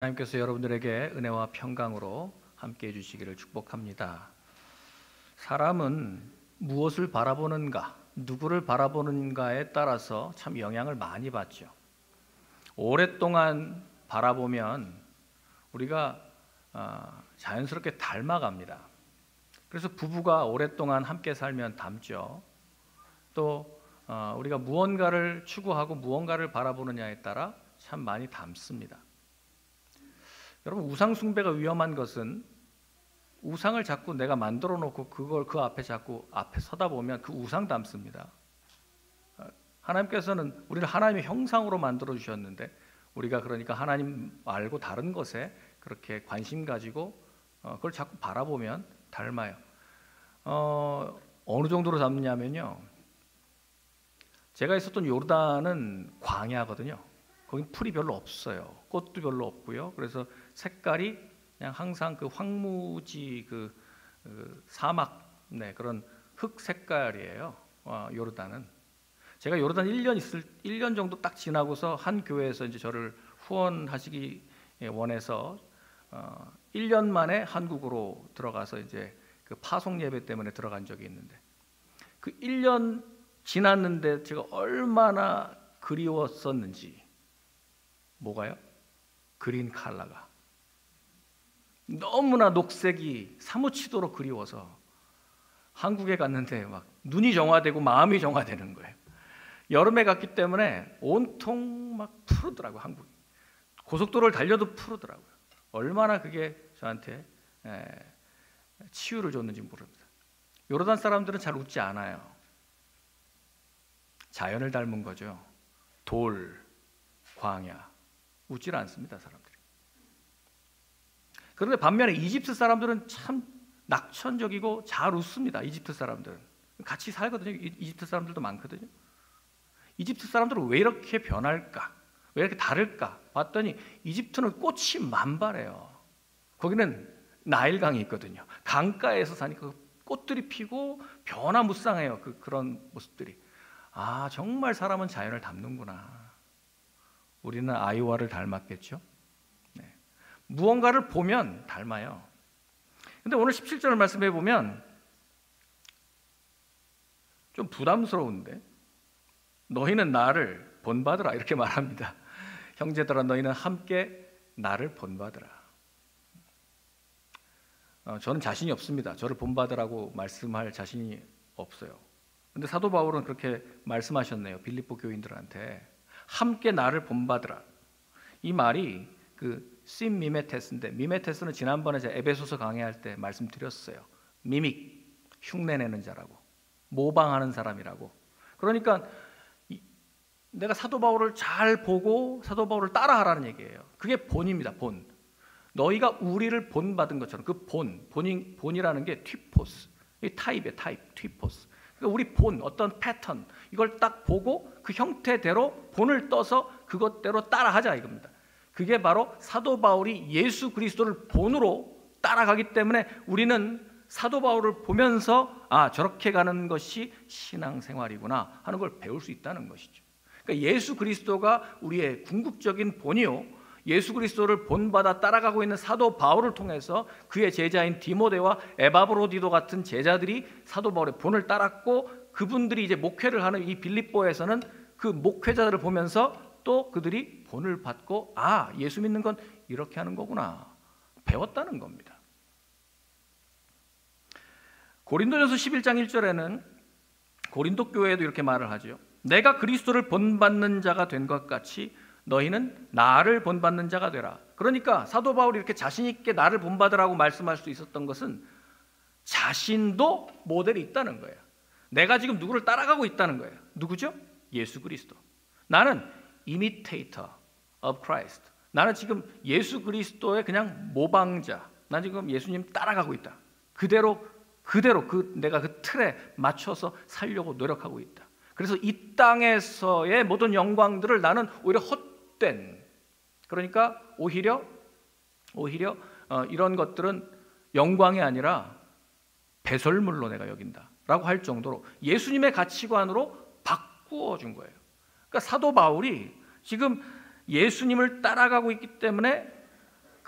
하나님께서 여러분들에게 은혜와 평강으로 함께 해주시기를 축복합니다. 사람은 무엇을 바라보는가, 누구를 바라보는가에 따라서 참 영향을 많이 받죠. 오랫동안 바라보면 우리가 자연스럽게 닮아갑니다. 그래서 부부가 오랫동안 함께 살면 닮죠. 또 우리가 무언가를 추구하고 무언가를 바라보느냐에 따라 참 많이 닮습니다. 여러분, 우상 숭배가 위험한 것은 우상을 자꾸 내가 만들어 놓고 그걸 그 앞에 자꾸 앞에 서다 보면 그 우상 닮습니다. 하나님께서는 우리를 하나님의 형상으로 만들어 주셨는데 우리가 그러니까 하나님 말고 다른 것에 그렇게 관심 가지고 그걸 자꾸 바라보면 닮아요. 어느 정도로 닮냐면요, 제가 있었던 요르단은 광야거든요. 거긴 풀이 별로 없어요. 꽃도 별로 없고요. 그래서 색깔이 그냥 항상 그 황무지 그 사막, 그런 흑 색깔이에요. 요르단은. 제가 요르단 1년 정도 딱 지나고서 한 교회에서 이제 저를 후원하시기 원해서 1년 만에 한국으로 들어가서 이제 그 파송 예배 때문에 들어간 적이 있는데, 그 1년 지났는데 제가 얼마나 그리웠었는지. 뭐가요? 그린 컬러가 너무나 녹색이 사무치도록 그리워서 한국에 갔는데 막 눈이 정화되고 마음이 정화되는 거예요. 여름에 갔기 때문에 온통 막 푸르더라고요. 한국이 고속도로를 달려도 푸르더라고요. 얼마나 그게 저한테 치유를 줬는지 모릅니다. 요르단 사람들은 잘 웃지 않아요. 자연을 닮은 거죠. 돌, 광야. 웃질 않습니다, 사람들이. 그런데 반면에 이집트 사람들은 참 낙천적이고 잘 웃습니다. 이집트 사람들은 같이 살거든요. 이집트 사람들도 많거든요. 이집트 사람들은 왜 이렇게 변할까? 왜 이렇게 다를까? 봤더니 이집트는 꽃이 만발해요. 거기는 나일강이 있거든요. 강가에서 사니까 꽃들이 피고 변화무쌍해요. 그런 모습들이. 정말 사람은 자연을 닮는구나. 우리는 아이와를 닮았겠죠? 무언가를 보면 닮아요. 근데 오늘 17절 말씀해 보면 좀 부담스러운데, 너희는 나를 본받으라 이렇게 말합니다. 형제들아, 너희는 함께 나를 본받으라. 저는 자신이 없습니다. 저를 본받으라고 말씀할 자신이 없어요. 근데 사도 바울은 그렇게 말씀하셨네요. 빌립보 교인들한테 함께 나를 본받으라. 이 말이 그 심미메테스인데, 미메테스는 지난번에 제가 에베소서 강의할 때 말씀드렸어요. 미믹, 흉내내는 자라고, 모방하는 사람이라고. 그러니까 내가 사도 바울을 잘 보고 사도 바울을 따라하라는 얘기예요. 그게 본입니다. 본. 너희가 우리를 본받은 것처럼 그 본이라는 게 튀포스, 이 타입이에요. 타입, 튀포스. 그러니까 우리 본, 어떤 패턴, 이걸 딱 보고 그 형태대로 본을 떠서 그것대로 따라하자 이겁니다. 그게 바로 사도 바울이 예수 그리스도를 본으로 따라가기 때문에 우리는 사도 바울을 보면서 저렇게 가는 것이 신앙생활이구나 하는 걸 배울 수 있다는 것이죠. 그러니까 예수 그리스도가 우리의 궁극적인 본이요, 예수 그리스도를 본받아 따라가고 있는 사도 바울을 통해서 그의 제자인 디모데와 에바브로디도 같은 제자들이 사도 바울의 본을 따랐고, 그분들이 이제 목회를 하는 이 빌립보에서는 그 목회자들을 보면서 또 그들이 본을 받고 예수 믿는 건 이렇게 하는 거구나 배웠다는 겁니다. 고린도전서 11장 1절에는 고린도 교회도 이렇게 말을 하죠. 내가 그리스도를 본받는 자가 된 것 같이 너희는 나를 본받는 자가 되라. 그러니까 사도 바울이 이렇게 자신 있게 나를 본받으라고 말씀할 수 있었던 것은 자신도 모델이 있다는 거예요. 내가 지금 누구를 따라가고 있다는 거예요. 누구죠? 예수 그리스도. 나는 imitator of Christ. 나는 지금 예수 그리스도의 그냥 모방자. 난 지금 예수님 따라가고 있다. 그대로 내가 그 틀에 맞춰서 살려고 노력하고 있다. 그래서 이 땅에서의 모든 영광들을 나는 오히려 헛된, 그러니까 오히려 이런 것들은 영광이 아니라 배설물로 내가 여긴다라고 할 정도로 예수님의 가치관으로 바꾸어 준 거예요. 그러니까 사도 바울이 지금 예수님을 따라가고 있기 때문에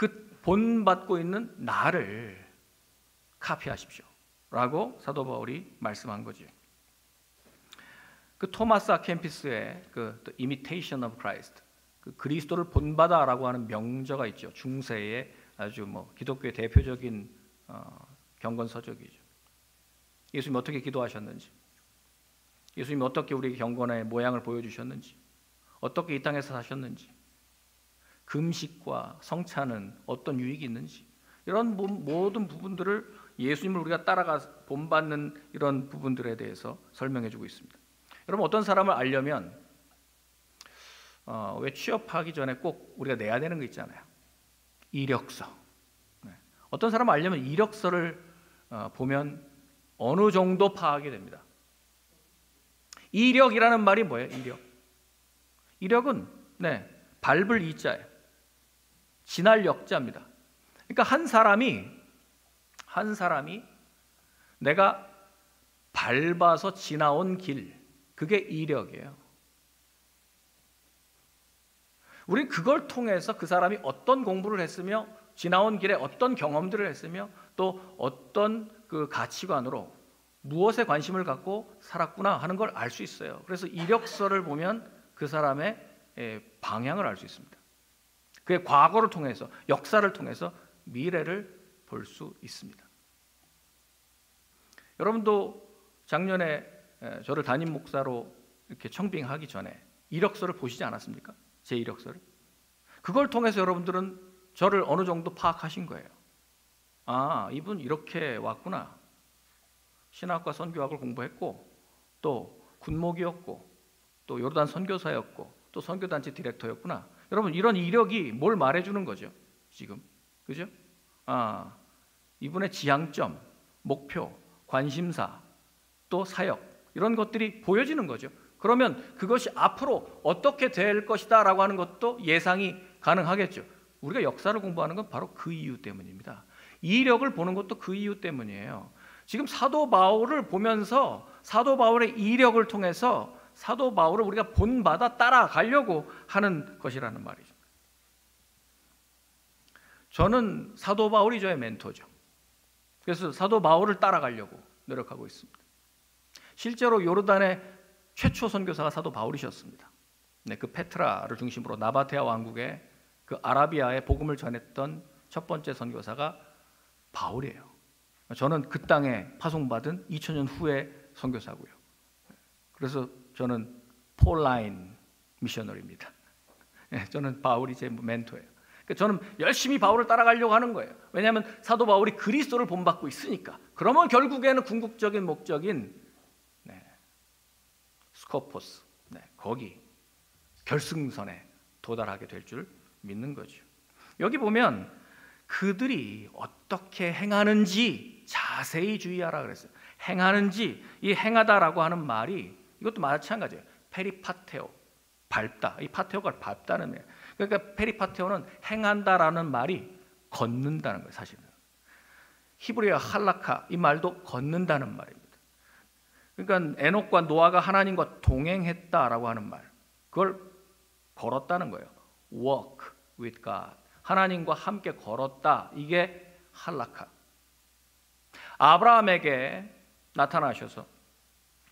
그 본받고 있는 나를 카피하십시오 라고 사도 바울이 말씀한 거죠. 그 토마스 아켐피스의 그 The Imitation of Christ, 그 그리스도를 본받아라고 하는 명저가 있죠. 중세의 아주 기독교의 대표적인 경건 서적이죠. 예수님 어떻게 기도하셨는지, 예수님 어떻게 우리 경건의 모양을 보여주셨는지, 어떻게 이 땅에서 사셨는지, 금식과 성찬은 어떤 유익이 있는지, 이런 모든 부분들을 예수님을 우리가 따라가 본받는 이런 부분들에 대해서 설명해주고 있습니다. 여러분, 어떤 사람을 알려면 왜 취업하기 전에 꼭 우리가 내야 되는 거 있잖아요. 이력서. 어떤 사람을 알려면 이력서를 보면 어느 정도 파악이 됩니다. 이력이라는 말이 뭐예요? 이력. 이력은 밟을 이자예요. 지날 역자입니다. 그러니까 한 사람이 내가 밟아서 지나온 길, 그게 이력이에요. 우리는 그걸 통해서 그 사람이 어떤 공부를 했으며 지나온 길에 어떤 경험들을 했으며 또 어떤 그 가치관으로 무엇에 관심을 갖고 살았구나 하는 걸 알 수 있어요. 그래서 이력서를 보면 그 사람의 방향을 알 수 있습니다. 그의 과거를 통해서, 역사를 통해서 미래를 볼 수 있습니다. 여러분도 작년에 저를 담임 목사로 이렇게 청빙하기 전에 이력서를 보시지 않았습니까? 제 이력서를. 그걸 통해서 여러분들은 저를 어느 정도 파악하신 거예요. 아, 이분 이렇게 왔구나. 신학과 선교학을 공부했고, 또 군목이었고, 또 요르단 선교사였고, 또 선교단체 디렉터였구나. 여러분, 이런 이력이 뭘 말해주는 거죠? 지금, 그죠? 아, 이분의 지향점, 목표, 관심사, 또 사역, 이런 것들이 보여지는 거죠. 그러면 그것이 앞으로 어떻게 될 것이다 라고 하는 것도 예상이 가능하겠죠. 우리가 역사를 공부하는 건 바로 그 이유 때문입니다. 이력을 보는 것도 그 이유 때문이에요. 지금 사도 바울을 보면서 사도 바울의 이력을 통해서 사도 바울을 우리가 본받아 따라가려고 하는 것이라는 말이죠. 저는 사도 바울이 저의 멘토죠. 그래서 사도 바울을 따라가려고 노력하고 있습니다. 실제로 요르단의 최초 선교사가 사도 바울이셨습니다. 그 페트라를 중심으로 나바테아 왕국의 그 아라비아에 복음을 전했던 첫 번째 선교사가 바울이에요. 저는 그 땅에 파송받은 2000년 후의 선교사고요. 그래서 저는 폴라인 미셔너리입니다. 저는 바울이 제 멘토예요. 저는 열심히 바울을 따라가려고 하는 거예요. 왜냐하면 사도 바울이 그리스도를 본받고 있으니까. 그러면 결국에는 궁극적인 목적인 스코포스, 거기 결승선에 도달하게 될 줄 믿는 거죠. 여기 보면 그들이 어떻게 행하는지 자세히 주의하라 그랬어요. 행하는지, 이 행하다라고 하는 말이 이것도 마찬가지예요. 페리파테오, 밟다. 이 파테오가 밟다는 거예요. 그러니까 페리파테오는 행한다라는 말이 걷는다는 거예요. 사실은 히브리어 할라카, 이 말도 걷는다는 말입니다. 그러니까 에녹과 노아가 하나님과 동행했다라고 하는 말, 그걸 걸었다는 거예요. Walk with God. 하나님과 함께 걸었다. 이게 할라카. 아브라함에게 나타나셔서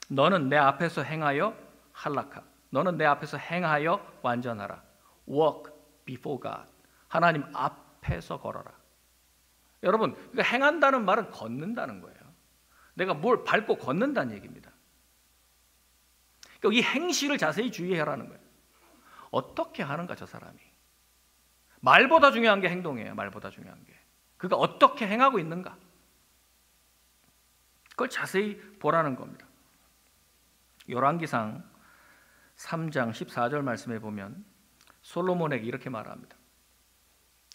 너는 내 앞에서 행하여 할라카. 너는 내 앞에서 행하여 완전하라. Walk before God. 하나님 앞에서 걸어라. 여러분, 그러니까 행한다는 말은 걷는다는 거예요. 내가 뭘 밟고 걷는다는 얘기입니다. 그러니까 이 행실을 자세히 주의하라는 거예요. 어떻게 하는가 저 사람이. 말보다 중요한 게 행동이에요. 말보다 중요한 게. 그가 어떻게 행하고 있는가. 그걸 자세히 보라는 겁니다. 열왕기상 3장 14절 말씀에 보면 솔로몬에게 이렇게 말합니다.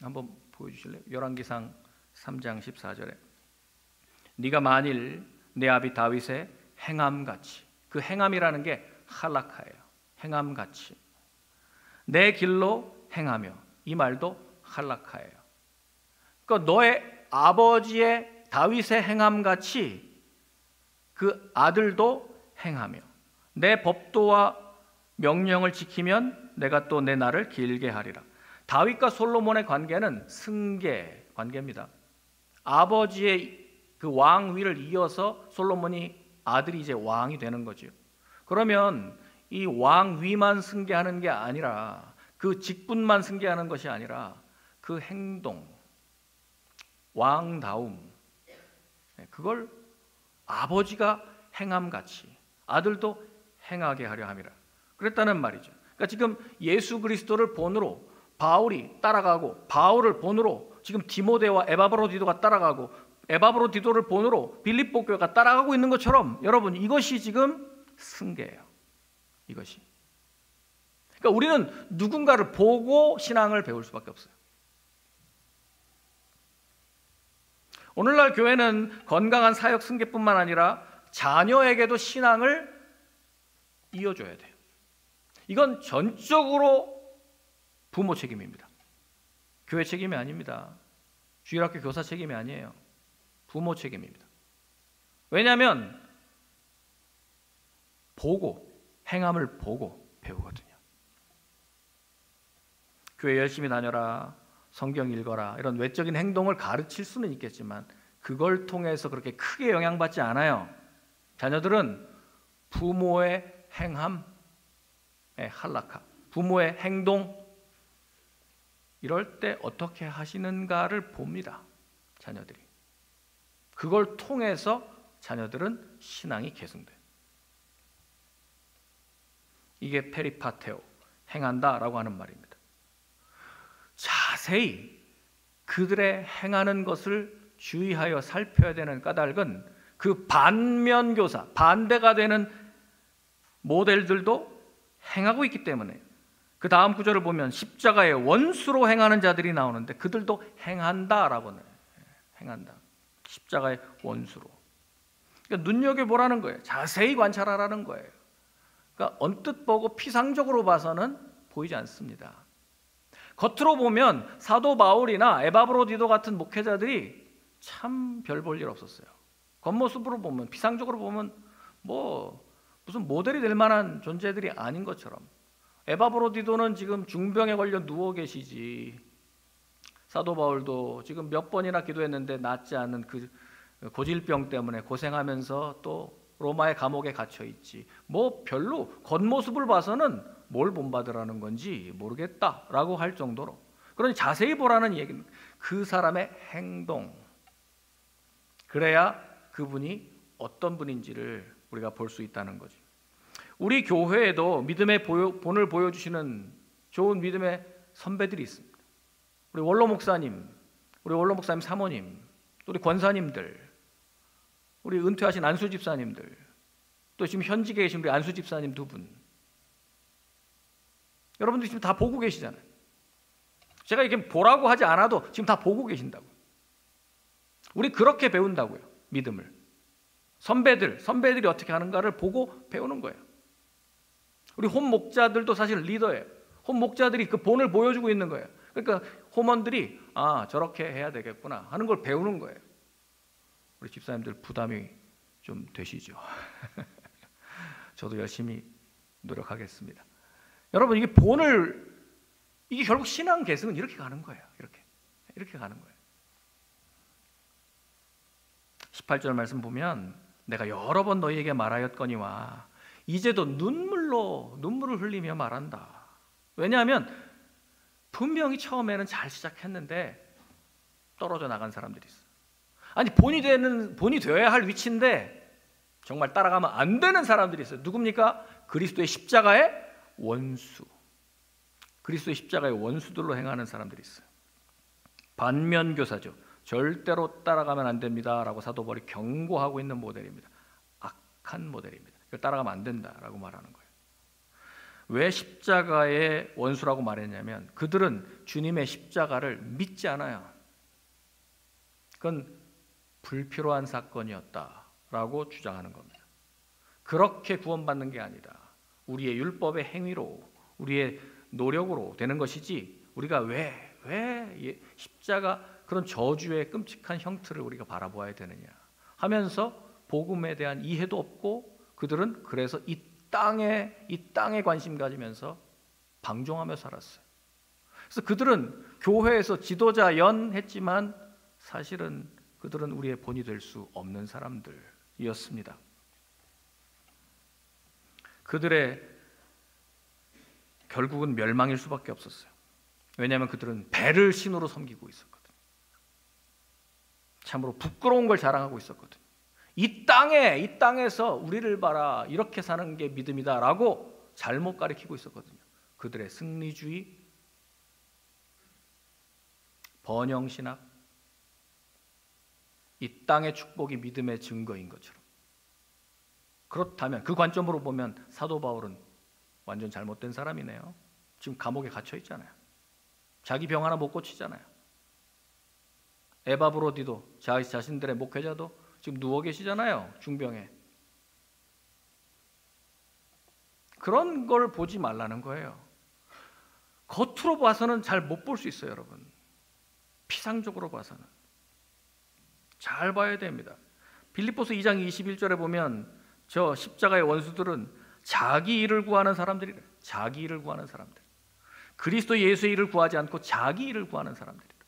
한번 보여주실래요? 열왕기상 3장 14절에 네가 만일 내 아비 다윗의 행함같이, 그 행함이라는 게 할라카예요. 행함같이 내 길로 행하며, 이 말도 할라카예요. 그러니까 너의 아버지의 다윗의 행함같이 그 아들도 행하며 내 법도와 명령을 지키면 내가 또 내 날을 길게 하리라. 다윗과 솔로몬의 관계는 승계 관계입니다. 아버지의 그 왕 위를 이어서 솔로몬이 아들이 이제 왕이 되는 거죠. 그러면 이 왕 위만 승계하는 게 아니라, 그 직분만 승계하는 것이 아니라 그 행동, 왕다움, 그걸 아버지가 행함같이 아들도 행하게 하려 함이라 그랬다는 말이죠. 그러니까 지금 예수 그리스도를 본으로 바울이 따라가고, 바울을 본으로 지금 디모데와 에바브로디도가 따라가고, 에바브로디도를 본으로 빌립보 교회가 따라가고 있는 것처럼, 여러분, 이것이 지금 승계예요. 이것이. 그러니까 우리는 누군가를 보고 신앙을 배울 수밖에 없어요. 오늘날 교회는 건강한 사역 승계뿐만 아니라 자녀에게도 신앙을 이어줘야 돼요. 이건 전적으로 부모 책임입니다. 교회 책임이 아닙니다. 주일학교 교사 책임이 아니에요. 부모 책임입니다. 왜냐하면 보고, 행함을 보고 배우거든요. 교회 열심히 다녀라, 성경 읽어라, 이런 외적인 행동을 가르칠 수는 있겠지만 그걸 통해서 그렇게 크게 영향받지 않아요. 자녀들은 부모의 행함, 할라카, 부모의 행동, 이럴 때 어떻게 하시는가를 봅니다. 자녀들이. 그걸 통해서 자녀들은 신앙이 계승돼요. 이게 페리파테오, 행한다라고 하는 말입니다. 자세히 그들의 행하는 것을 주의하여 살펴야 되는 까닭은 그 반면교사, 반대가 되는 모델들도 행하고 있기 때문에, 그 다음 구절을 보면 십자가의 원수로 행하는 자들이 나오는데 그들도 행한다라고 해요. 행한다. 십자가의 원수로. 그러니까 눈여겨보라는 거예요. 자세히 관찰하라는 거예요. 그러니까 언뜻 보고 피상적으로 봐서는 보이지 않습니다. 겉으로 보면 사도 바울이나 에바브로디도 같은 목회자들이 참 별 볼 일 없었어요. 겉모습으로 보면, 피상적으로 보면 무슨 모델이 될 만한 존재들이 아닌 것처럼. 에바브로디도는 지금 중병에 걸려 누워 계시지. 사도 바울도 지금 몇 번이나 기도했는데 낫지 않는 그 고질병 때문에 고생하면서 또 로마의 감옥에 갇혀 있지. 별로 겉모습을 봐서는 뭘 본받으라는 건지 모르겠다라고 할 정도로. 그러니 자세히 보라는 얘기는 그 사람의 행동. 그래야 그분이 어떤 분인지를 우리가 볼 수 있다는 거죠. 우리 교회에도 믿음의 본을 보여주시는 좋은 믿음의 선배들이 있습니다. 우리 원로 목사님 사모님, 또 우리 권사님들, 우리 은퇴하신 안수 집사님들, 또 지금 현직에 계신 우리 안수 집사님 두 분, 여러분들 지금 다 보고 계시잖아요. 제가 이렇게 보라고 하지 않아도 지금 다 보고 계신다고. 우리 그렇게 배운다고요. 믿음을. 선배들이 어떻게 하는가를 보고 배우는 거예요. 우리 홈 목자들도 사실 리더예요. 홈 목자들이 그 본을 보여주고 있는 거예요. 그러니까 홈원들이 저렇게 해야 되겠구나 하는 걸 배우는 거예요. 우리 집사님들 부담이 좀 되시죠? 저도 열심히 노력하겠습니다. 여러분, 이게 결국 신앙 계승은 이렇게 가는 거예요. 이렇게 가는 거예요. 18절 말씀 보면 내가 여러 번 너희에게 말하였거니와 이제도 눈물을 흘리며 말한다. 왜냐하면 분명히 처음에는 잘 시작했는데 떨어져 나간 사람들이 있어요. 아니 본이 되어야 할 위치인데 정말 따라가면 안 되는 사람들이 있어요. 누굽니까? 그리스도의 십자가의 원수. 그리스도의 십자가의 원수들로 행하는 사람들이 있어요. 반면교사죠. 절대로 따라가면 안 됩니다라고 사도 바울이 경고하고 있는 모델입니다. 악한 모델입니다. 이걸 따라가면 안 된다라고 말하는 거예요. 왜 십자가의 원수라고 말했냐면 그들은 주님의 십자가를 믿지 않아요. 그건 불필요한 사건이었다라고 주장하는 겁니다. 그렇게 구원받는 게 아니다. 우리의 율법의 행위로, 우리의 노력으로 되는 것이지 우리가 왜 십자가 그런 저주의 끔찍한 형태를 우리가 바라보아야 되느냐 하면서 복음에 대한 이해도 없고 그들은 그래서 이 땅에 관심 가지면서 방종하며 살았어요. 그래서 그들은 교회에서 지도자 했지만 사실은 그들은 우리의 본이 될 수 없는 사람들이었습니다. 그들의 결국은 멸망일 수밖에 없었어요. 왜냐하면 그들은 배를 신으로 섬기고 있었거든요. 참으로 부끄러운 걸 자랑하고 있었거든요. 이 땅에서 우리를 봐라, 이렇게 사는 게 믿음이다라고 잘못 가르치고 있었거든요. 그들의 승리주의, 번영신학, 이 땅의 축복이 믿음의 증거인 것처럼. 그렇다면 그 관점으로 보면 사도 바울은 완전 잘못된 사람이네요. 지금 감옥에 갇혀 있잖아요. 자기 병 하나 못 고치잖아요. 에바브로디도 자신들의 목회자도 지금 누워 계시잖아요. 중병에. 그런 걸 보지 말라는 거예요. 겉으로 봐서는 잘 못 볼 수 있어요, 여러분. 피상적으로 봐서는. 잘 봐야 됩니다. 빌립보서 2장 21절에 보면 저 십자가의 원수들은 자기 일을 구하는 사람들이래. 자기 일을 구하는 사람들. 그리스도 예수의 일을 구하지 않고 자기 일을 구하는 사람들이다.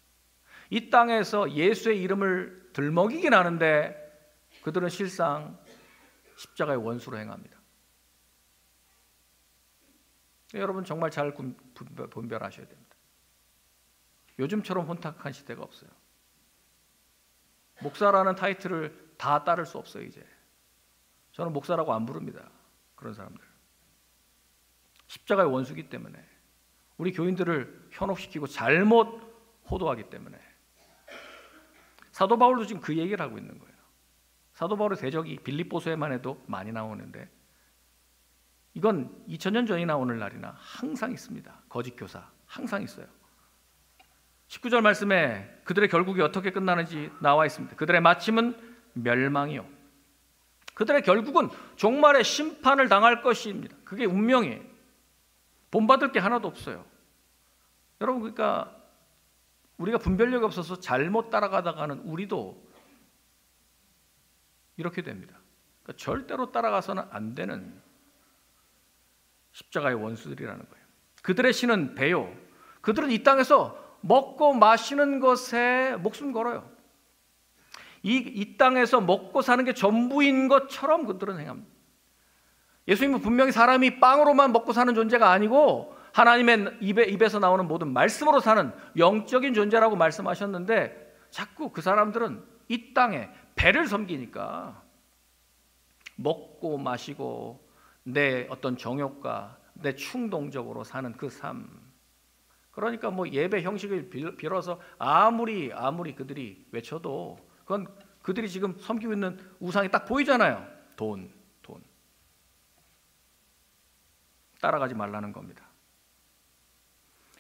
이 땅에서 예수의 이름을 들먹이긴 하는데 그들은 실상 십자가의 원수로 행합니다. 여러분 정말 잘 분별하셔야 됩니다. 요즘처럼 혼탁한 시대가 없어요. 목사라는 타이틀을 다 따를 수 없어요. 이제 저는 목사라고 안 부릅니다. 그런 사람들 십자가의 원수기 때문에 우리 교인들을 현혹시키고 잘못 호도하기 때문에. 사도 바울도 지금 그 얘기를 하고 있는 거예요. 사도 바울의 대적이 빌립보서에만 해도 많이 나오는데 이건 2000년 전이나 오늘날이나 항상 있습니다. 거짓 교사 항상 있어요. 19절 말씀에 그들의 결국이 어떻게 끝나는지 나와 있습니다. 그들의 마침은 멸망이요. 그들의 결국은 종말의 심판을 당할 것입니다. 그게 운명이에요. 본받을 게 하나도 없어요. 여러분, 그러니까 우리가 분별력이 없어서 잘못 따라가다가는 우리도 이렇게 됩니다. 그러니까 절대로 따라가서는 안 되는 십자가의 원수들이라는 거예요. 그들의 신은 배요. 그들은 이 땅에서 먹고 마시는 것에 목숨 걸어요. 이 땅에서 먹고 사는 게 전부인 것처럼 그들은 행합니다. 예수님은 분명히 사람이 빵으로만 먹고 사는 존재가 아니고 하나님의 입에서 나오는 모든 말씀으로 사는 영적인 존재라고 말씀하셨는데 자꾸 그 사람들은 이 땅에 배를 섬기니까 먹고 마시고 내 어떤 정욕과 내 충동적으로 사는 그 삶. 그러니까 뭐 예배 형식을 빌어서 아무리 그들이 외쳐도 그건 그들이 지금 섬기고 있는 우상이 딱 보이잖아요. 돈. 따라가지 말라는 겁니다.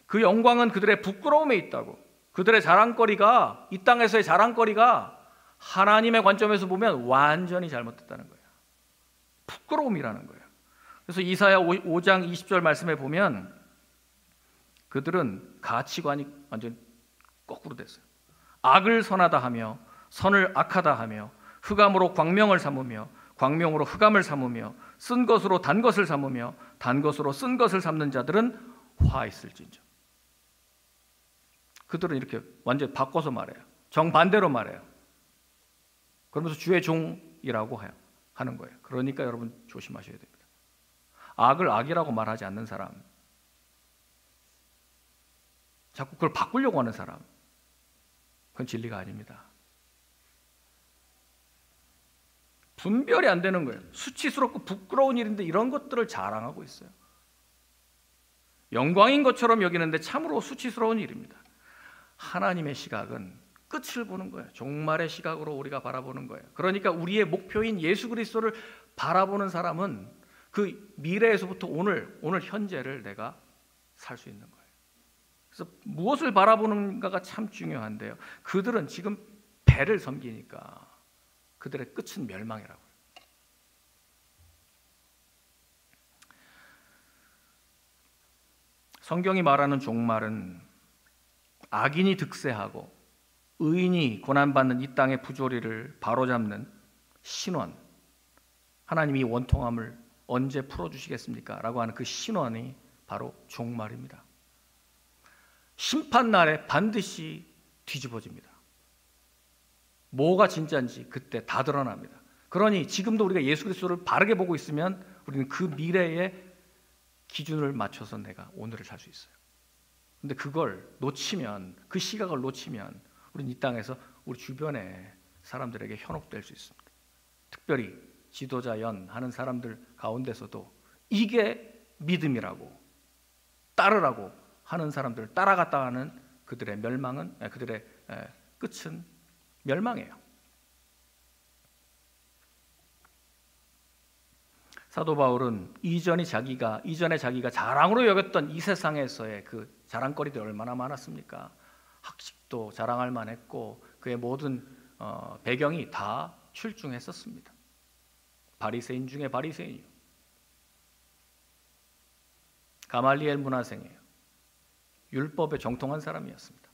그 영광은 그들의 부끄러움에 있다고. 그들의 자랑거리가, 이 땅에서의 자랑거리가 하나님의 관점에서 보면 완전히 잘못됐다는 거예요. 부끄러움이라는 거예요. 그래서 이사야 5장 20절 말씀에 보면 그들은 가치관이 완전 거꾸로 됐어요. 악을 선하다 하며 선을 악하다 하며 흑암으로 광명을 삼으며 광명으로 흑암을 삼으며 쓴 것으로 단 것을 삼으며 단 것으로 쓴 것을 삼는 자들은 화 있을진저. 그들은 이렇게 완전히 바꿔서 말해요. 정반대로 말해요. 그러면서 주의 종이라고 하는 거예요. 그러니까 여러분 조심하셔야 됩니다. 악을 악이라고 말하지 않는 사람, 자꾸 그걸 바꾸려고 하는 사람, 그건 진리가 아닙니다. 분별이 안 되는 거예요. 수치스럽고 부끄러운 일인데 이런 것들을 자랑하고 있어요. 영광인 것처럼 여기는데 참으로 수치스러운 일입니다. 하나님의 시각은 끝을 보는 거예요. 종말의 시각으로 우리가 바라보는 거예요. 그러니까 우리의 목표인 예수 그리스도를 바라보는 사람은 그 미래에서부터 오늘 현재를 내가 살 수 있는 거예요. 그래서 무엇을 바라보는가가 참 중요한데요. 그들은 지금 배를 섬기니까 그들의 끝은 멸망이라고요. 성경이 말하는 종말은 악인이 득세하고 의인이 고난받는 이 땅의 부조리를 바로잡는 신원, 하나님이 원통함을 언제 풀어주시겠습니까? 라고 하는 그 신원이 바로 종말입니다. 심판 날에 반드시 뒤집어집니다. 뭐가 진짜인지 그때 다 드러납니다. 그러니 지금도 우리가 예수 그리스도를 바르게 보고 있으면 우리는 그 미래의 기준을 맞춰서 내가 오늘을 살 수 있어요. 근데 그걸 놓치면, 그 시각을 놓치면 우리는 이 땅에서 우리 주변의 사람들에게 현혹될 수 있습니다. 특별히 지도자 하는 사람들 가운데서도 이게 믿음이라고 따르라고 하는 사람들을 따라갔다 하는 그들의 멸망은, 그들의 끝은 멸망이에요. 사도 바울은 이전에 자기가 자랑으로 여겼던 이 세상에서의 그 자랑거리들이 얼마나 많았습니까? 학식도 자랑할 만했고 그의 모든 배경이 다 출중했었습니다. 바리새인 중에 바리새인이요. 가말리엘 문화생이에요. 율법에 정통한 사람이었습니다.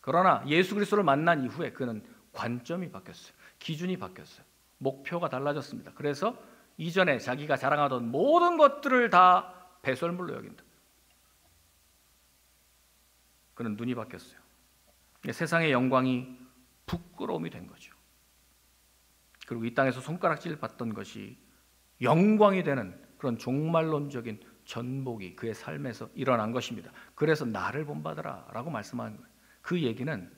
그러나 예수 그리스도를 만난 이후에 그는 관점이 바뀌었어요. 기준이 바뀌었어요. 목표가 달라졌습니다. 그래서 이전에 자기가 자랑하던 모든 것들을 다 배설물로 여긴다. 그는 눈이 바뀌었어요. 세상의 영광이 부끄러움이 된 거죠. 그리고 이 땅에서 손가락질 받던 것이 영광이 되는 그런 종말론적인 전복이 그의 삶에서 일어난 것입니다. 그래서 나를 본받으라 라고 말씀하는 거예요. 그 얘기는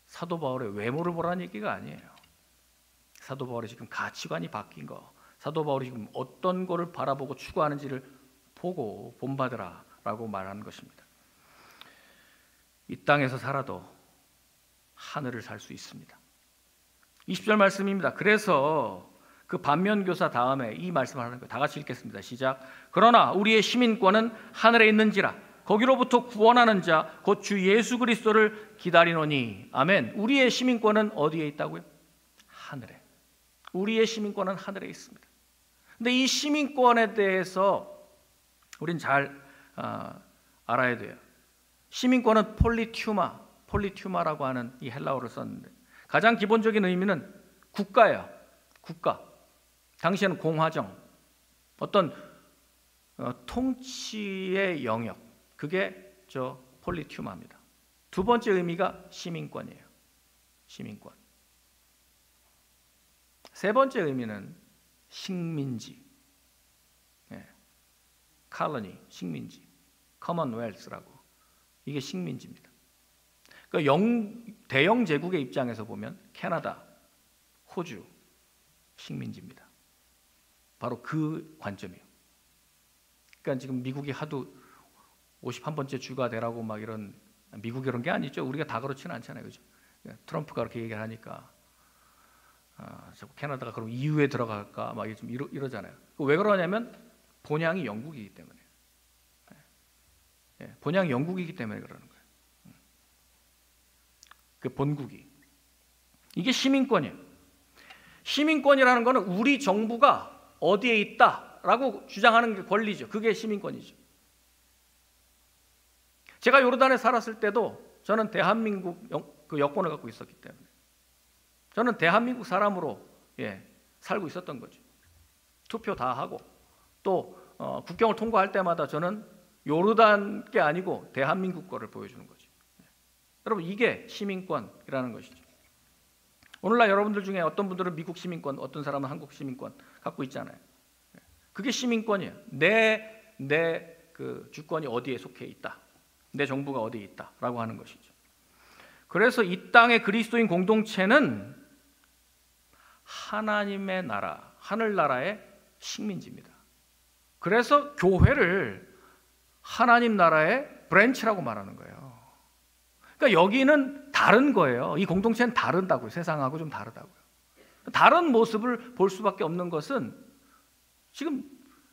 사도 바울의 외모를 보라는 얘기가 아니에요. 사도 바울의 지금 가치관이 바뀐 거, 사도 바울이 지금 어떤 거를 바라보고 추구하는지를 보고 본받으라 라고 말하는 것입니다. 이 땅에서 살아도 하늘을 살 수 있습니다. 20절 말씀입니다. 그래서 그 반면교사 다음에 이 말씀을 하는 거예요. 다 같이 읽겠습니다. 시작. 그러나 우리의 시민권은 하늘에 있는지라 거기로부터 구원하는 자 곧 주 예수 그리스도를 기다리노니. 아멘. 우리의 시민권은 어디에 있다고요? 하늘에. 우리의 시민권은 하늘에 있습니다. 근데 이 시민권에 대해서 우린 잘 알아야 돼요. 시민권은 폴리튜마라고 하는 이 헬라어를 썼는데 가장 기본적인 의미는 국가예요. 국가. 당시에는 공화정, 어떤 통치의 영역, 그게 저 폴리튜마입니다. 두 번째 의미가 시민권이에요. 시민권. 세 번째 의미는 식민지, 칼로니, 식민지, 커먼웰스라고. 이게 식민지입니다. 그러니까 대영 제국의 입장에서 보면 캐나다, 호주, 식민지입니다. 바로 그 관점이에요. 그러니까 지금 미국이 하도 51번째 주가 되라고 막 이런, 미국이 그런 게 아니죠. 우리가 다 그렇지는 않잖아요. 그죠? 트럼프가 그렇게 얘기를 하니까 자꾸 캐나다가 그럼 EU에 들어갈까 막 좀 이러잖아요. 왜 그러냐면 본향이 영국이기 때문에. 본향이 영국이기 때문에 그러는 거예요. 그 본국이. 이게 시민권이에요. 시민권이라는 것은 우리 정부가 어디에 있다라고 주장하는 게 권리죠. 그게 시민권이죠. 제가 요르단에 살았을 때도 저는 대한민국 그 여권을 갖고 있었기 때문에 저는 대한민국 사람으로 살고 있었던 거죠. 투표 다 하고 또 국경을 통과할 때마다 저는 요르단 게 아니고 대한민국 거를 보여주는 거죠. 여러분 이게 시민권이라는 것이죠. 오늘날 여러분들 중에 어떤 분들은 미국 시민권, 어떤 사람은 한국 시민권 갖고 있잖아요. 그게 시민권이에요. 내 그 주권이 어디에 속해 있다. 내 정부가 어디에 있다라고 하는 것이죠. 그래서 이 땅의 그리스도인 공동체는 하나님의 나라, 하늘나라의 식민지입니다. 그래서 교회를 하나님 나라의 브랜치라고 말하는 거예요. 그러니까 여기는 다른 거예요. 이 공동체는 다르다고요. 세상하고 좀 다르다고요. 다른 모습을 볼 수밖에 없는 것은 지금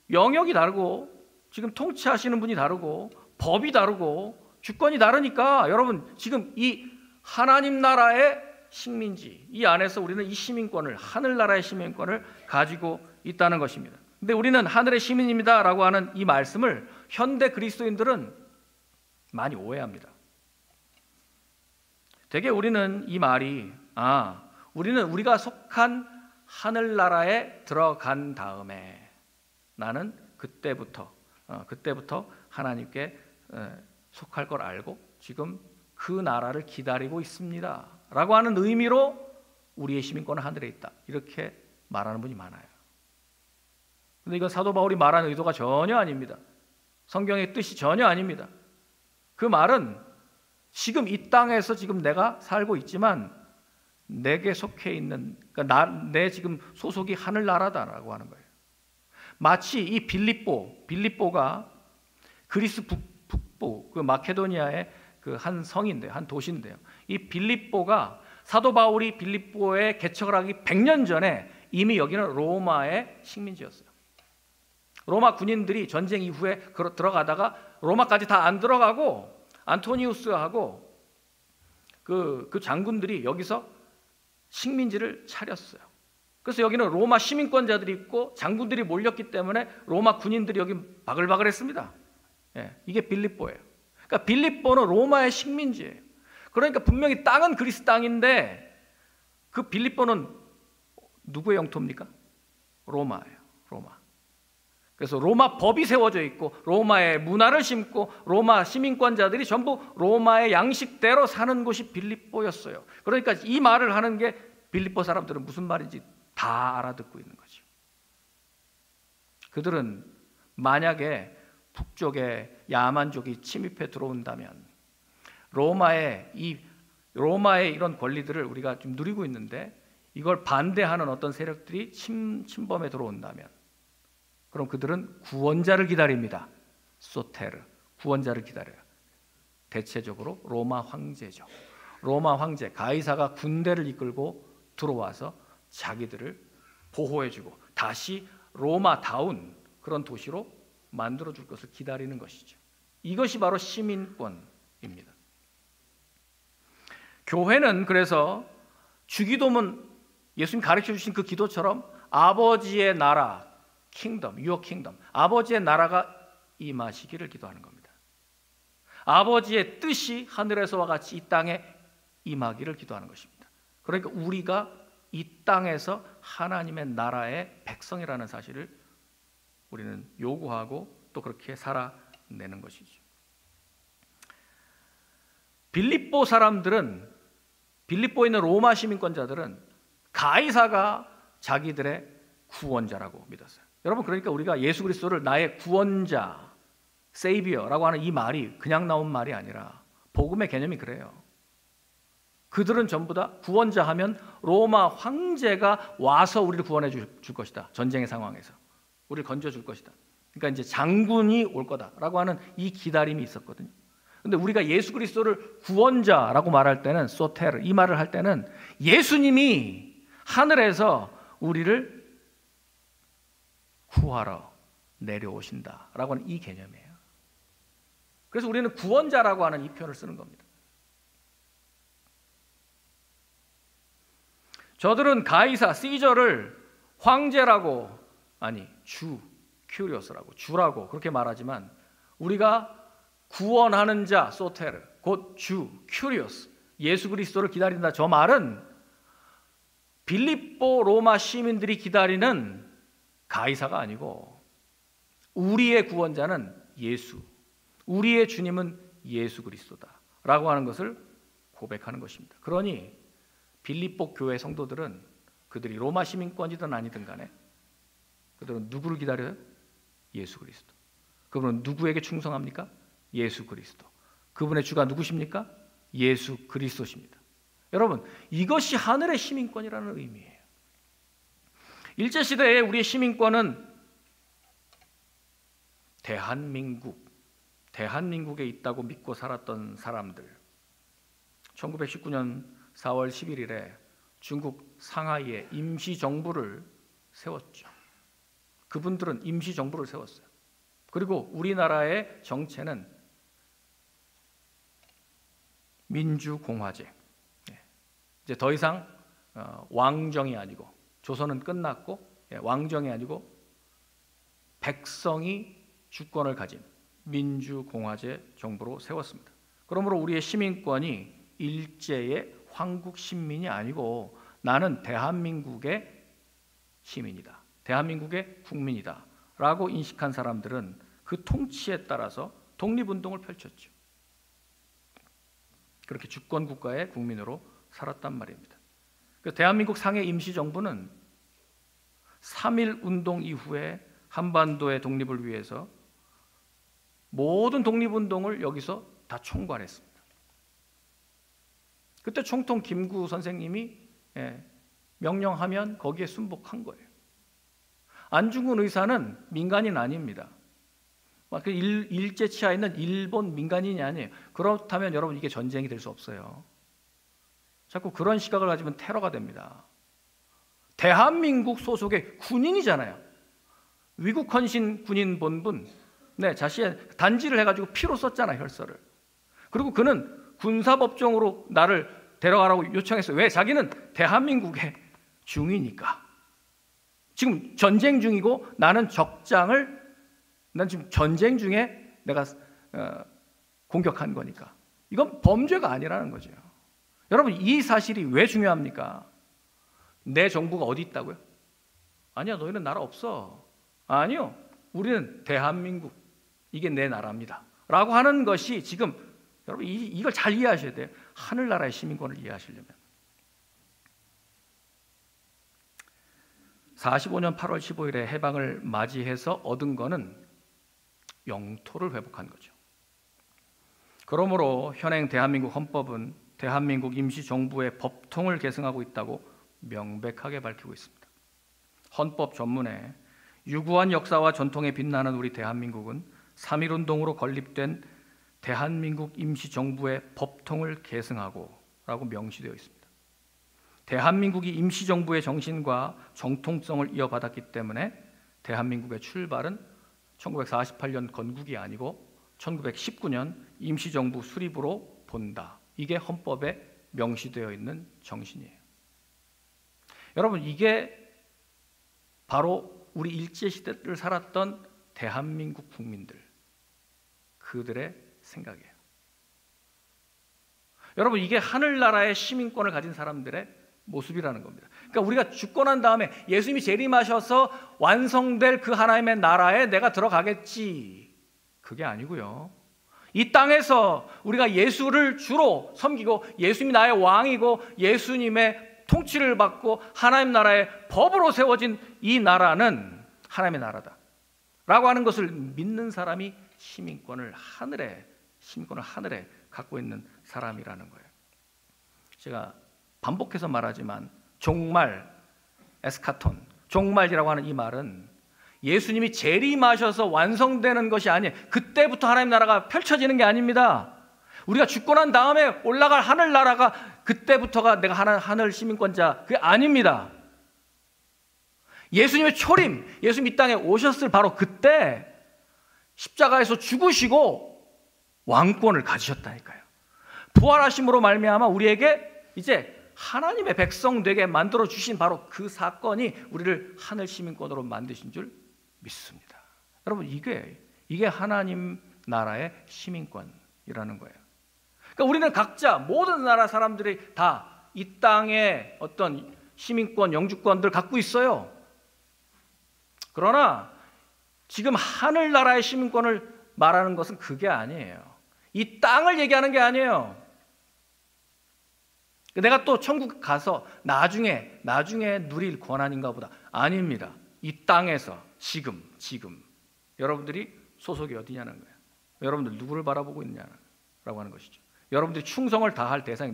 영역이 다르고 지금 통치하시는 분이 다르고 법이 다르고 주권이 다르니까 여러분 지금 이 하나님 나라의 식민지 이 안에서 우리는 이 시민권을 하늘나라의 시민권을 가지고 있다는 것입니다. 근데 우리는 하늘의 시민입니다라고 하는 이 말씀을 현대 그리스도인들은 많이 오해합니다. 되게 우리는 이 말이 우리는 우리가 속한 하늘나라에 들어간 다음에 나는 그때부터 하나님께 속할 걸 알고 지금 그 나라를 기다리고 있습니다 라고 하는 의미로 우리의 시민권은 하늘에 있다, 이렇게 말하는 분이 많아요. 근데 이건 사도 바울이 말하는 의도가 전혀 아닙니다. 성경의 뜻이 전혀 아닙니다. 그 말은 지금 이 땅에서 지금 내가 살고 있지만 내게 속해 있는, 그러니까 내 지금 소속이 하늘나라다라고 하는 거예요. 마치 이 빌립보가 그리스 북부 그 마케도니아의 그 한 성인데요, 한 도시인데요. 이 빌립보가 사도 바울이 빌립보에 개척을 하기 100년 전에 이미 여기는 로마의 식민지였어요. 로마 군인들이 전쟁 이후에 들어가다가 로마까지 다 안 들어가고 안토니우스하고 그 장군들이 여기서 식민지를 차렸어요. 그래서 여기는 로마 시민권자들이 있고 장군들이 몰렸기 때문에 로마 군인들이 여기 바글바글했습니다. 예, 이게 빌립보예요. 그러니까 빌립보는 로마의 식민지예요. 그러니까 분명히 땅은 그리스 땅인데 그 빌립보는 누구의 영토입니까? 로마예요. 로마. 그래서 로마 법이 세워져 있고 로마의 문화를 심고 로마 시민권자들이 전부 로마의 양식대로 사는 곳이 빌립보였어요. 그러니까 이 말을 하는 게 빌립보 사람들은 무슨 말인지 다 알아듣고 있는 거죠. 그들은 만약에 북쪽에 야만족이 침입해 들어온다면 로마의 이런 권리들을 우리가 좀 누리고 있는데 이걸 반대하는 어떤 세력들이 침범해 들어온다면 그럼 그들은 구원자를 기다립니다. 소테르, 구원자를 기다려요. 대체적으로 로마 황제죠. 로마 황제 가이사가 군대를 이끌고 들어와서 자기들을 보호해주고 다시 로마다운 그런 도시로 만들어줄 것을 기다리는 것이죠. 이것이 바로 시민권입니다. 교회는 그래서 주기도문, 예수님 가르쳐주신 그 기도처럼 아버지의 나라, 킹덤, your kingdom, 아버지의 나라가 임하시기를 기도하는 겁니다. 아버지의 뜻이 하늘에서와 같이 이 땅에 임하기를 기도하는 것입니다. 그러니까 우리가 이 땅에서 하나님의 나라의 백성이라는 사실을 우리는 요구하고 또 그렇게 살아내는 것이죠. 빌립보 사람들은, 빌립보에 있는 로마 시민권자들은 가이사가 자기들의 구원자라고 믿었어요. 여러분, 그러니까 우리가 예수 그리스도를 나의 구원자, 세이비어라고 하는 이 말이 그냥 나온 말이 아니라 복음의 개념이 그래요. 그들은 전부 다 구원자 하면 로마 황제가 와서 우리를 구원해 줄 것이다. 전쟁의 상황에서 우리를 건져줄 것이다. 그러니까 이제 장군이 올 거다라고 하는 이 기다림이 있었거든요. 근데 우리가 예수 그리스도를 구원자라고 말할 때는 소테르, 이 말을 할 때는 예수님이 하늘에서 우리를 구하러 내려오신다라고 하는 이 개념이에요. 그래서 우리는 구원자라고 하는 이 표현을 쓰는 겁니다. 저들은 가이사, 시저를 황제라고, 아니 주, 큐리오스라고, 주라고 그렇게 말하지만 우리가 구원하는 자, 소테르, 곧 주, 큐리오스, 예수 그리스도를 기다린다. 저 말은 빌립보 로마 시민들이 기다리는 가이사가 아니고 우리의 구원자는 예수, 우리의 주님은 예수 그리스도다라고 하는 것을 고백하는 것입니다. 그러니 빌립보 교회 성도들은 그들이 로마 시민권이든 아니든 간에 그들은 누구를 기다려요? 예수 그리스도. 그분은 누구에게 충성합니까? 예수 그리스도. 그분의 주가 누구십니까? 예수 그리스도십니다. 여러분, 이것이 하늘의 시민권이라는 의미예요. 일제시대에 우리의 시민권은 대한민국에 있다고 믿고 살았던 사람들, 1919년 4월 11일에 중국 상하이에 임시정부를 세웠죠. 그분들은 임시정부를 세웠어요. 그리고 우리나라의 정체는 민주공화제. 이제 더 이상 왕정이 아니고, 조선은 끝났고 왕정이 아니고 백성이 주권을 가진 민주공화제 정부로 세웠습니다. 그러므로 우리의 시민권이 일제의 황국 시민이 아니고 나는 대한민국의 시민이다, 대한민국의 국민이다 라고 인식한 사람들은 그 통치에 따라서 독립운동을 펼쳤죠. 그렇게 주권 국가의 국민으로 살았단 말입니다. 대한민국 상해 임시정부는 3.1 운동 이후에 한반도의 독립을 위해서 모든 독립운동을 여기서 다 총괄했습니다. 그때 총통 김구 선생님이 명령하면 거기에 순복한 거예요. 안중근 의사는 민간인 아닙니다. 그 일제 치하에 있는 일본 민간인이 아니에요. 그렇다면 여러분 이게 전쟁이 될 수 없어요. 자꾸 그런 시각을 가지면 테러가 됩니다. 대한민국 소속의 군인이잖아요. 위국헌신 군인 본분, 자신의 단지를 해가지고 피로 썼잖아요, 혈서를. 그리고 그는 군사법정으로 나를 데려가라고 요청했어요. 왜? 자기는 대한민국의 중이니까. 지금 전쟁 중이고 난 지금 전쟁 중에 내가 공격한 거니까. 이건 범죄가 아니라는 거죠. 여러분, 이 사실이 왜 중요합니까? 내 정부가 어디 있다고요? 아니야, 너희는 나라 없어. 아니요, 우리는 대한민국, 이게 내 나라입니다 라고 하는 것이 지금 여러분 이걸 잘 이해하셔야 돼요. 하늘나라의 시민권을 이해하시려면. 45년 8월 15일에 해방을 맞이해서 얻은 거는 영토를 회복한 거죠. 그러므로 현행 대한민국 헌법은 대한민국 임시정부의 법통을 계승하고 있다고 명백하게 밝히고 있습니다. 헌법 전문에 유구한 역사와 전통에 빛나는 우리 대한민국은 3.1운동으로 건립된 대한민국 임시정부의 법통을 계승하고 라고 명시되어 있습니다. 대한민국이 임시정부의 정신과 정통성을 이어받았기 때문에 대한민국의 출발은 1948년 건국이 아니고 1919년 임시정부 수립으로 본다. 이게 헌법에 명시되어 있는 정신이에요. 여러분, 이게 바로 우리 일제시대를 살았던 대한민국 국민들, 그들의 생각이에요. 여러분, 이게 하늘나라의 시민권을 가진 사람들의 모습이라는 겁니다. 그러니까 우리가 죽고 난 다음에 예수님이 재림하셔서 완성될 그 하나님의 나라에 내가 들어가겠지, 그게 아니고요. 이 땅에서 우리가 예수를 주로 섬기고 예수님이 나의 왕이고 예수님의 통치를 받고 하나님 나라의 법으로 세워진 이 나라는 하나님의 나라다 라고 하는 것을 믿는 사람이 시민권을 하늘에 갖고 있는 사람이라는 거예요. 제가 반복해서 말하지만 종말, 에스카톤, 종말이라고 하는 이 말은 예수님이 재림하셔서 완성되는 것이 아니에요. 그때부터 하나님 나라가 펼쳐지는 게 아닙니다. 우리가 죽고 난 다음에 올라갈 하늘나라가 그때부터가 내가 하늘 시민권자, 그게 아닙니다. 예수님의 초림, 예수님 이 땅에 오셨을 바로 그때 십자가에서 죽으시고 왕권을 가지셨다니까요. 부활하심으로 말미암아 우리에게 이제 하나님의 백성 되게 만들어 주신 바로 그 사건이 우리를 하늘 시민권으로 만드신 줄 믿습니다. 여러분, 이게 하나님 나라의 시민권이라는 거예요. 그러니까 우리는 각자 모든 나라 사람들이 다 이 땅에 어떤 시민권, 영주권들 갖고 있어요. 그러나 지금 하늘나라의 시민권을 말하는 것은 그게 아니에요. 이 땅을 얘기하는 게 아니에요. 내가 또 천국 가서 나중에 누릴 권한인가 보다. 아닙니다. 이 땅에서 지금 여러분들이 소속이 어디냐는 거예요. 여러분들 누구를 바라보고 있냐라고 하는 것이죠. 여러분들이 충성을 다할 대상이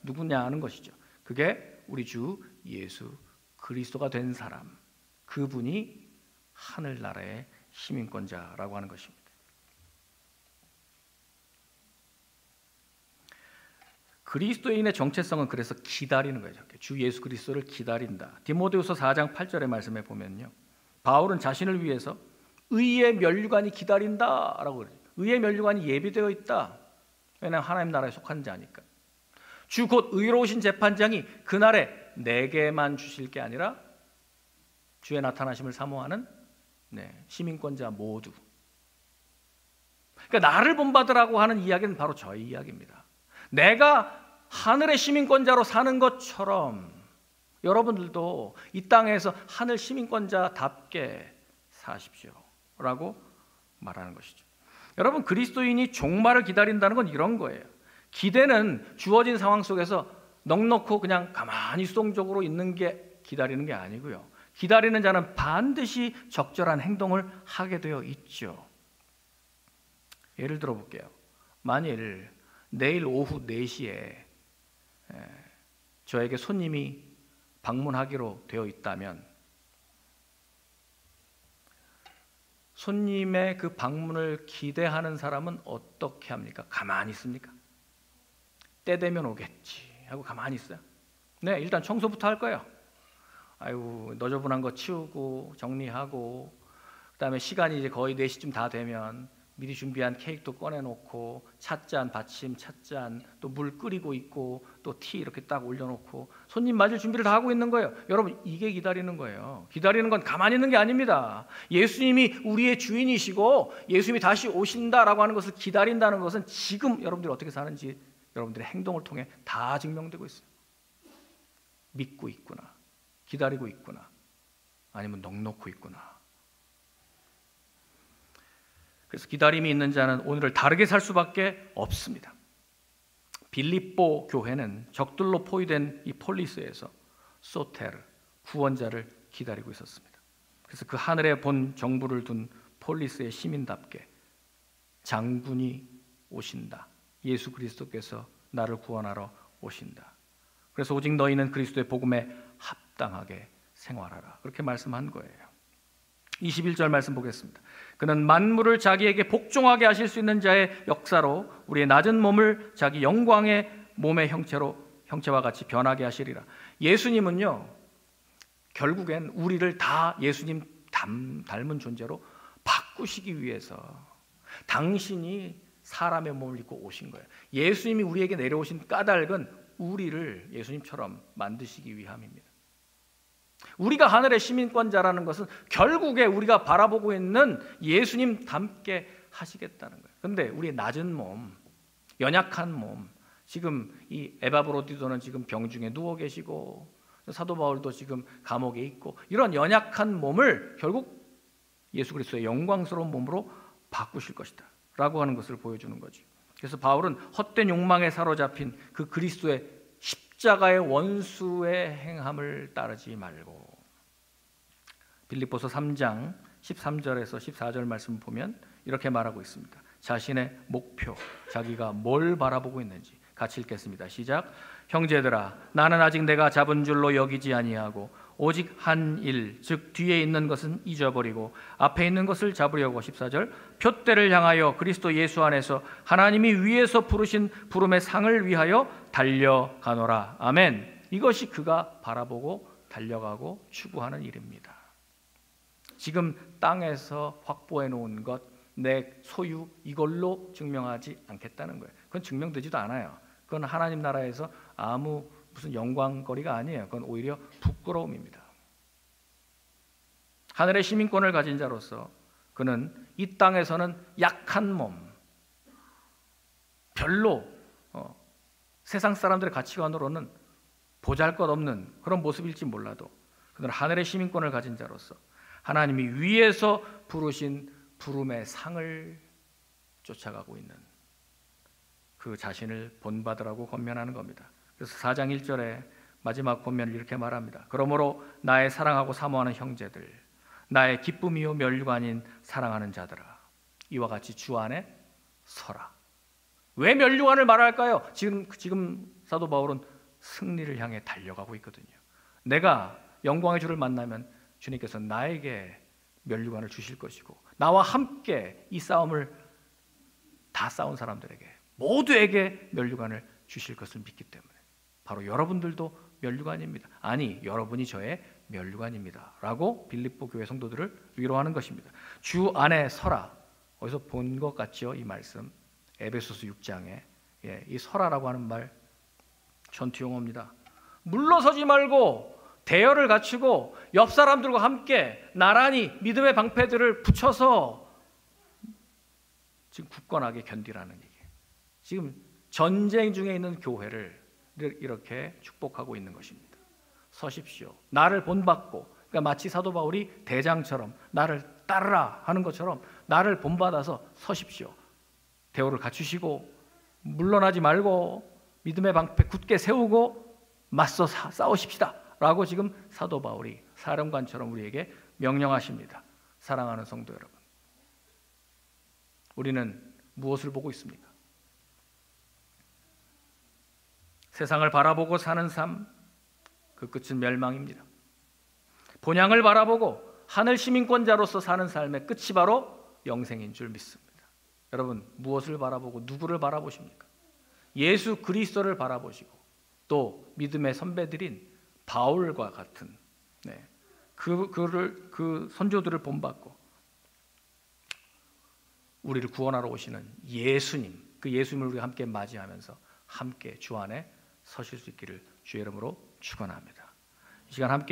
누구냐 하는 것이죠. 그게 우리 주 예수 그리스도가 된 사람, 그분이 하늘나라의 시민권자라고 하는 것입니다. 그리스도인의 정체성은 그래서 기다리는 거예요. 주 예수 그리스도를 기다린다. 디모데후서 4장 8절의 말씀에 보면요, 바울은 자신을 위해서 의의 면류관이 기다린다라고 그래요. 의의 면류관이 예비되어 있다. 왜냐하면 하나님 나라에 속한 자니까. 주 곧 의로우신 재판장이 그날에 내게만 주실 게 아니라 주의 나타나심을 사모하는 시민권자 모두. 그러니까 나를 본받으라고 하는 이야기는 바로 저희 이야기입니다. 내가 하늘의 시민권자로 사는 것처럼 여러분들도 이 땅에서 하늘 시민권자답게 사십시오라고 말하는 것이죠. 여러분, 그리스도인이 종말을 기다린다는 건 이런 거예요. 기대는 주어진 상황 속에서 넋놓고 그냥 가만히 수동적으로 있는 게 기다리는 게 아니고요. 기다리는 자는 반드시 적절한 행동을 하게 되어 있죠. 예를 들어 볼게요. 만일 내일 오후 4시에 저에게 손님이 방문하기로 되어 있다면 손님의 그 방문을 기대하는 사람은 어떻게 합니까? 가만히 있습니까? 때 되면 오겠지 하고 가만히 있어요. 네, 일단 청소부터 할 거예요. 아이고, 너저분한 거 치우고 정리하고, 그다음에 시간이 이제 거의 4시쯤 다 되면 미리 준비한 케이크도 꺼내놓고 찻잔, 받침 찻잔, 또 물 끓이고 있고 또 티 이렇게 딱 올려놓고 손님 맞을 준비를 다 하고 있는 거예요. 여러분, 이게 기다리는 거예요. 기다리는 건 가만히 있는 게 아닙니다. 예수님이 우리의 주인이시고 예수님이 다시 오신다라고 하는 것을 기다린다는 것은 지금 여러분들이 어떻게 사는지 여러분들의 행동을 통해 다 증명되고 있어요. 믿고 있구나, 기다리고 있구나, 아니면 넋놓고 있구나. 그래서 기다림이 있는 자는 오늘을 다르게 살 수밖에 없습니다. 빌립보 교회는 적들로 포위된 이 폴리스에서 소테르, 구원자를 기다리고 있었습니다. 그래서 그 하늘에 본 정부를 둔 폴리스의 시민답게 장군이 오신다, 예수 그리스도께서 나를 구원하러 오신다, 그래서 오직 너희는 그리스도의 복음에 합당하게 생활하라, 그렇게 말씀한 거예요. 21절 말씀 보겠습니다. 그는 만물을 자기에게 복종하게 하실 수 있는 자의 역사로 우리의 낮은 몸을 자기 영광의 몸의 형체와 같이 변하게 하시리라. 예수님은요, 결국엔 우리를 다 예수님 닮은 존재로 바꾸시기 위해서 당신이 사람의 몸을 입고 오신 거예요. 예수님이 우리에게 내려오신 까닭은 우리를 예수님처럼 만드시기 위함입니다. 우리가 하늘의 시민권자라는 것은 결국에 우리가 바라보고 있는 예수님 닮게 하시겠다는 거예요. 그런데 우리의 낮은 몸, 연약한 몸, 지금 이 에바브로디도는 지금 병중에 누워 계시고 사도 바울도 지금 감옥에 있고, 이런 연약한 몸을 결국 예수 그리스도의 영광스러운 몸으로 바꾸실 것이다 라고 하는 것을 보여주는 거죠. 그래서 바울은 헛된 욕망에 사로잡힌 그 그리스도의 십자가의 원수의 행함을 따르지 말고, 빌립보서 3장 13절에서 14절 말씀 보면 이렇게 말하고 있습니다. 자신의 목표, 자기가 뭘 바라보고 있는지 같이 읽겠습니다. 시작. 형제들아, 나는 아직 내가 잡은 줄로 여기지 아니하고 오직 한 일, 즉 뒤에 있는 것은 잊어버리고 앞에 있는 것을 잡으려고. 14절. 표대를 향하여 그리스도 예수 안에서 하나님이 위에서 부르신 부름의 상을 위하여 달려가노라. 아멘. 이것이 그가 바라보고 달려가고 추구하는 일입니다. 지금 땅에서 확보해 놓은 것, 내 소유, 이걸로 증명하지 않겠다는 거예요. 그건 증명되지도 않아요. 그건 하나님 나라에서 아무 무슨 영광거리가 아니에요. 그건 오히려 부끄러움입니다. 하늘의 시민권을 가진 자로서 그는 이 땅에서는 약한 몸, 별로 세상 사람들의 가치관으로는 보잘것없는 그런 모습일지 몰라도 그는 하늘의 시민권을 가진 자로서 하나님이 위에서 부르신 부름의 상을 쫓아가고 있는 그 자신을 본받으라고 권면하는 겁니다. 그래서 4장 1절에 마지막 권면을 이렇게 말합니다. 그러므로 나의 사랑하고 사모하는 형제들, 나의 기쁨이요 면류관인 사랑하는 자들아, 이와 같이 주 안에 서라. 왜 면류관을 말할까요? 지금 사도 바울은 승리를 향해 달려가고 있거든요. 내가 영광의 주를 만나면 주님께서 나에게 면류관을 주실 것이고, 나와 함께 이 싸움을 다 싸운 사람들에게 모두에게 면류관을 주실 것을 믿기 때문에 바로 여러분들도 면류관입니다. 아니, 여러분이 저의 면류관입니다 라고 빌립보 교회 성도들을 위로하는 것입니다. 주 안에 서라. 어디서 본 것 같죠? 이 말씀 에베소서 6장에 이 서라라고 하는 말 전투용어입니다. 물러서지 말고 대열을 갖추고 옆 사람들과 함께 나란히 믿음의 방패들을 붙여서 지금 굳건하게 견디라는 얘기예요. 지금 전쟁 중에 있는 교회를 이렇게 축복하고 있는 것입니다. 서십시오. 나를 본받고, 그러니까 마치 사도 바울이 대장처럼 나를 따르라 하는 것처럼 나를 본받아서 서십시오. 대우를 갖추시고 물러나지 말고 믿음의 방패 굳게 세우고 맞서 싸우십시다 라고 지금 사도 바울이 사령관처럼 우리에게 명령하십니다. 사랑하는 성도 여러분, 우리는 무엇을 보고 있습니까? 세상을 바라보고 사는 삶, 그 끝은 멸망입니다. 본향을 바라보고 하늘 시민권자로서 사는 삶의 끝이 바로 영생인 줄 믿습니다. 여러분, 무엇을 바라보고 누구를 바라보십니까? 예수 그리스도를 바라보시고 또 믿음의 선배들인 바울과 같은 그 선조들을 본받고 우리를 구원하러 오시는 예수님, 그 예수님을 우리가 함께 맞이하면서 함께 주 안에 서실 수 있기를 주의 이름으로 축원합니다. 이 시간 함께